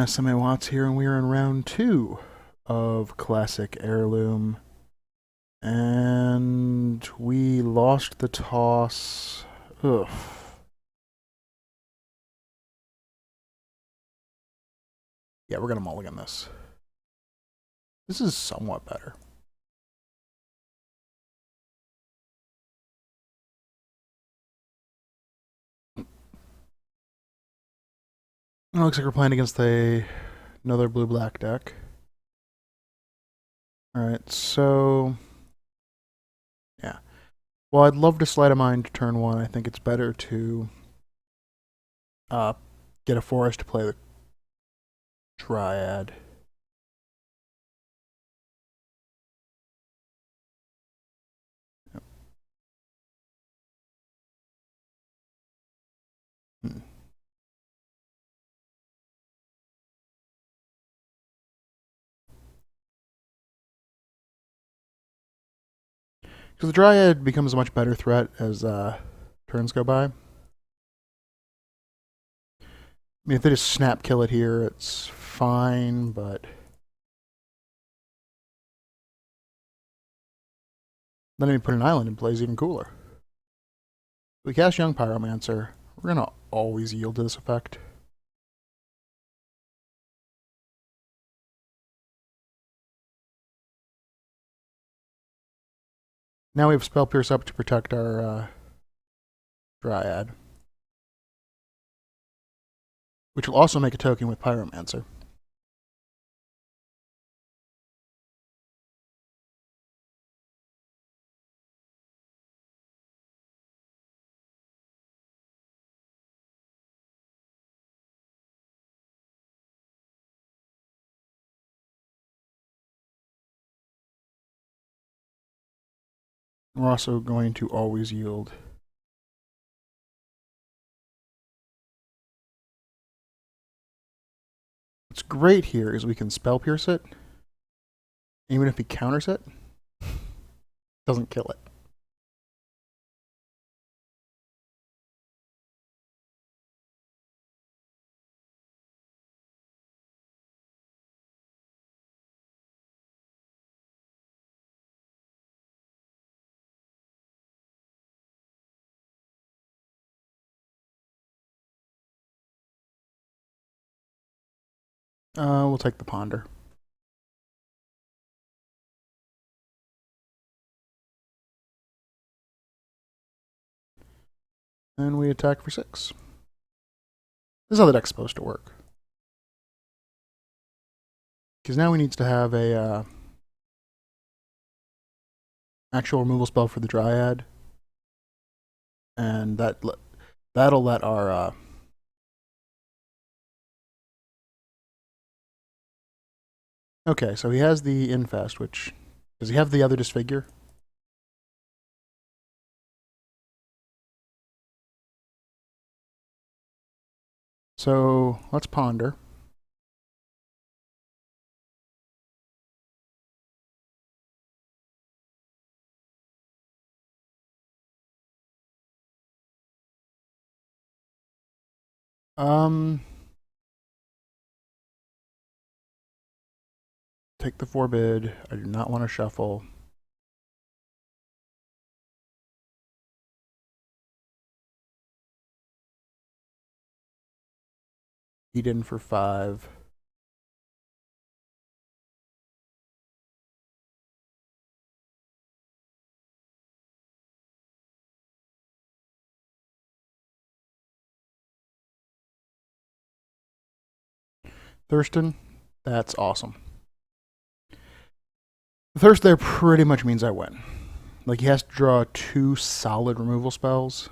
SMA Watts here, and we are in round 2 of Classic Heirloom. And we lost the toss. Ugh. Yeah, we're going to mulligan this. This is somewhat better. It looks like we're playing against another blue-black deck. Alright, so... yeah. Well, I'd love to Sleight of Mind turn 1. I think it's better to get a forest to play the Dryad. Hmm. Because the Dryad becomes a much better threat as turns go by. I mean, if they just snap kill it here, it's fine, but... then if you put an island in play is even cooler. If we cast Young Pyromancer, we're going to always yield to this effect. Now we have Spell Pierce up to protect our Dryad, which will also make a token with Pyromancer. We're also going to always yield. What's great here is we can Spell Pierce it. Even if he counters it, doesn't kill it. We'll take the Ponder. And we attack for 6. This is how the deck's supposed to work. Because now he needs to have a actual removal spell for the Dryad. And that'll let our... okay, so he has the Infest, which... does he have the other Disfigure? So, let's Ponder. Take the Forbid. I do not want to shuffle. Eat in for 5. Thurston, that's awesome. The Thirst there pretty much means I win. Like, he has to draw 2 solid removal spells.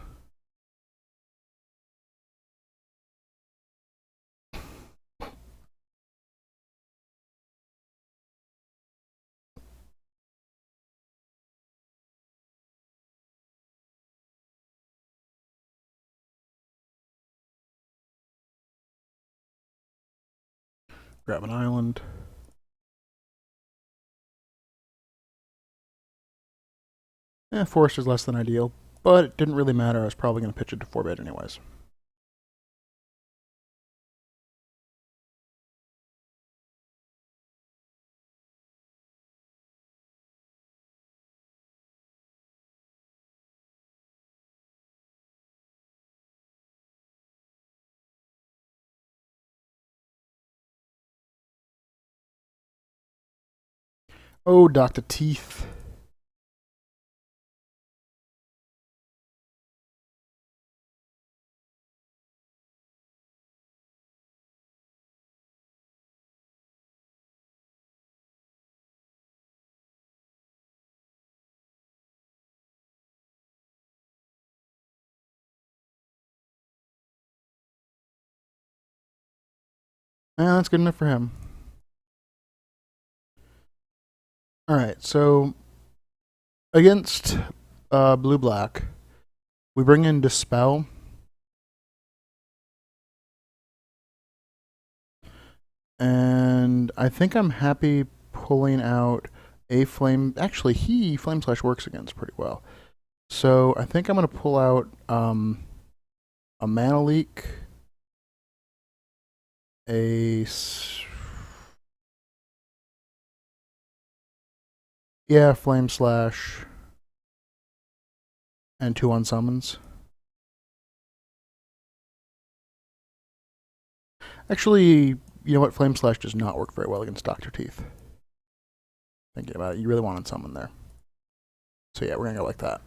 Grab an island. Forest is less than ideal, but it didn't really matter. I was probably going to pitch it to Forbid anyways. Oh, Dr. Teeth. Yeah, that's good enough for him. Alright, so against blue black, we bring in Dispel. And I think I'm happy pulling out a flame. Actually, Flame Slash works against pretty well. So I think I'm going to pull out a Mana Leak, a. Yeah, Flame Slash, and 2 on summons. Actually, you know what? Flame Slash does not work very well against Dr. Teeth. Thinking about it, you really want to summon there. So yeah, we're going to go like that.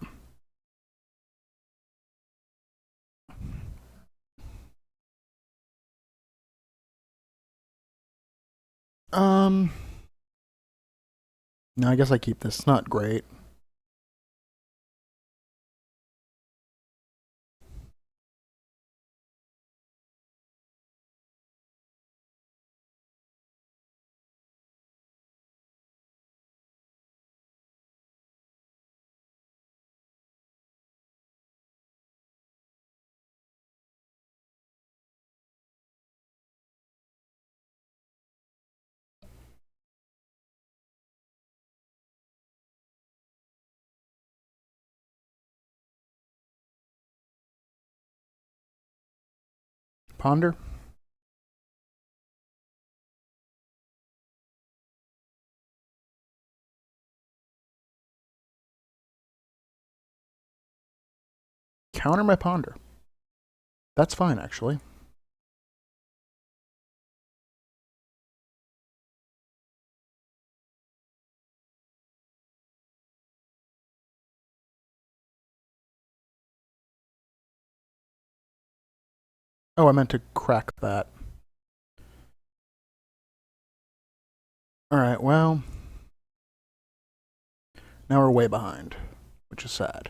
No, I guess I keep this. It's not great. Ponder. Counter my Ponder. That's fine, actually. Oh, I meant to crack that. Alright, well. Now we're way behind, which is sad.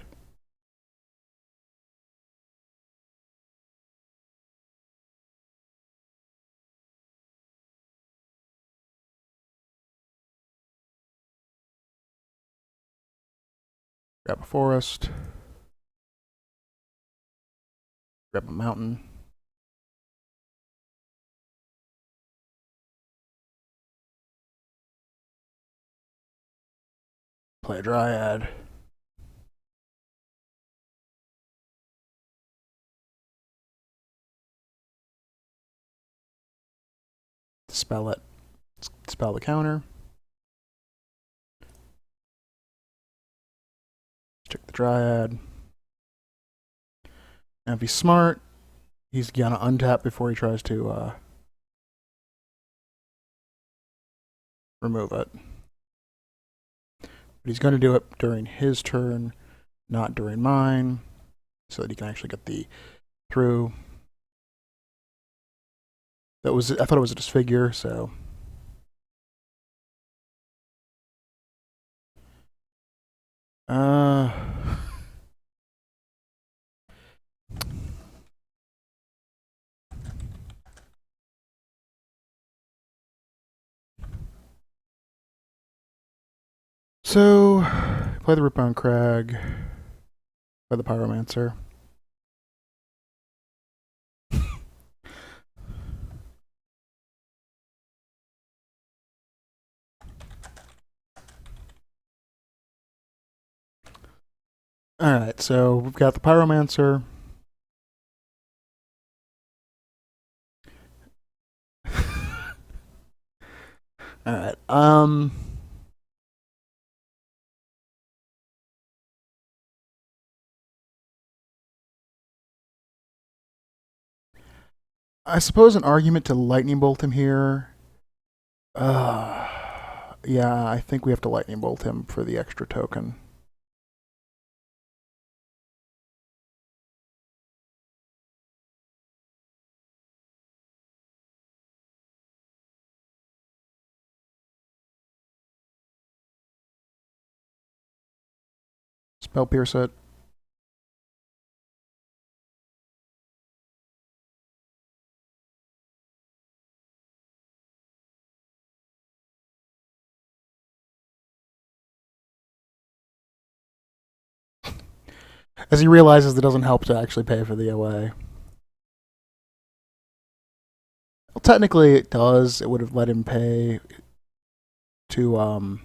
Grab a forest. Grab a mountain. Play a dryad. Dispel it. Dispel the counter. Check the dryad. Now if he's smart, he's gonna untap before he tries to remove it. But he's gonna do it during his turn, not during mine, so that he can actually get the through. I thought it was a disfigure, so. Uh So, play the Rootbound Crag, play the Pyromancer. Alright, so we've got the Pyromancer. Alright, I suppose an argument to lightning bolt him here Yeah, I think we have to lightning bolt him for the extra token. Spell pierce it. As he realizes it doesn't help to actually pay for the OA. Well, technically it does. It would have let him pay to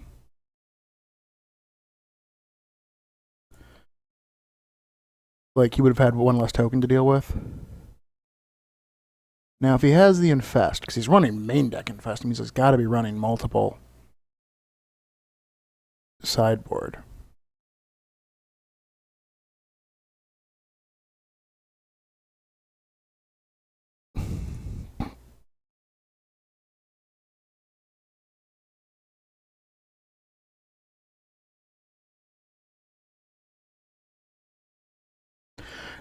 like he would have had one less token to deal with. Now, if he has the Infest, because he's running main deck Infest, it means he's got to be running multiple sideboard.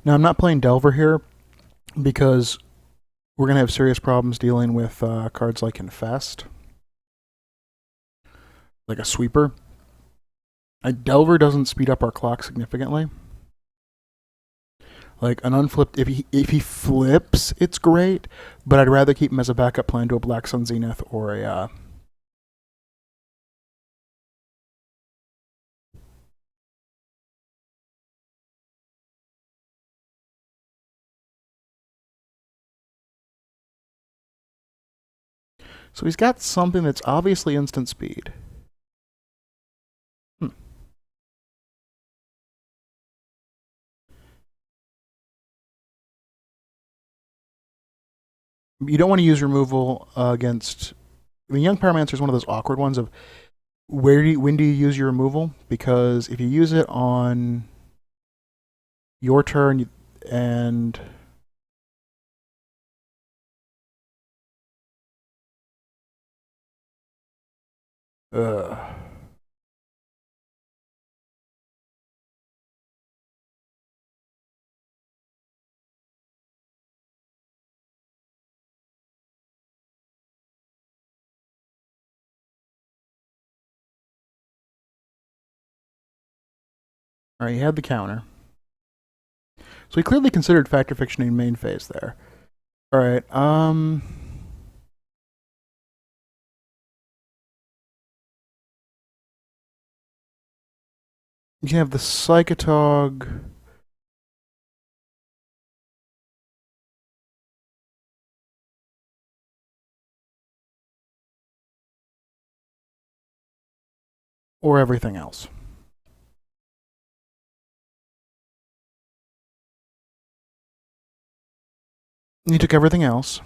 Now, I'm not playing Delver here because we're going to have serious problems dealing with cards like Infest, like a sweeper. Delver doesn't speed up our clock significantly. Like an unflipped, if he flips, it's great, but I'd rather keep him as a backup plan to a Black Sun Zenith or a. So he's got something that's obviously instant speed. You don't want to use removal against. I mean, Young Pyromancer is one of those awkward ones of when do you use your removal? Because if you use it on your turn and all right, he had the counter. So he clearly considered Factor Fictioning main phase there. All right, you can have the Psychotog. Or everything else. And he took everything else,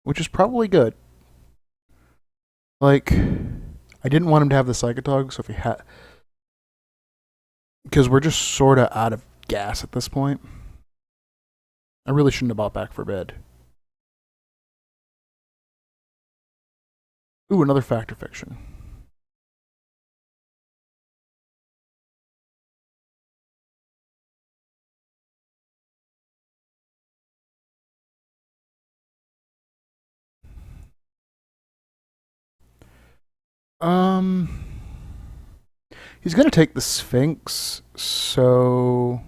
which is probably good. Like, I didn't want him to have the Psychotog, so if he had. Because we're just sort of out of gas at this point. I really shouldn't have bought back Forbid. Ooh, another Factor Fiction. Um, he's gonna take the Sphinx, so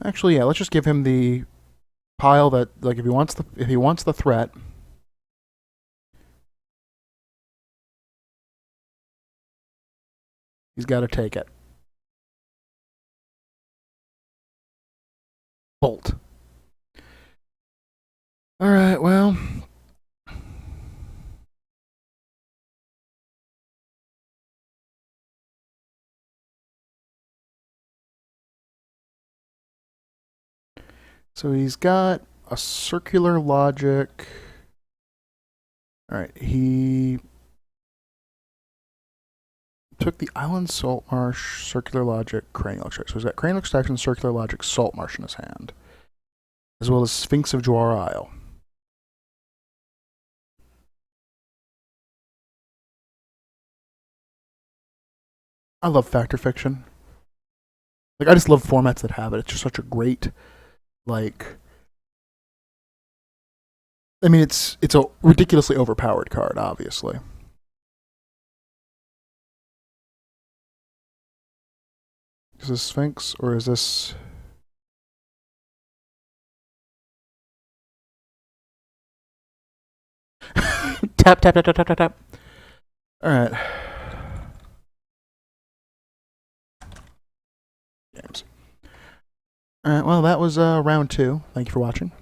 actually, yeah, let's just give him the pile that, like, if he wants the threat, he's got to take it. Bolt. All right, well. So he's got a circular logic. All right, he took the Island Salt Marsh, Circular Logic, Cranial Extract. So he's got Cranial Extraction, Circular Logic, Salt Marsh in his hand, as well as Sphinx of Jawar Isle. I love Fact or Fiction. Like I just love formats that have it. It's just such a great like. I mean, it's a ridiculously overpowered card, obviously. Is this Sphinx or is this? Tap tap tap tap tap tap tap. All right. Games. All right. Well, that was round 2. Thank you for watching.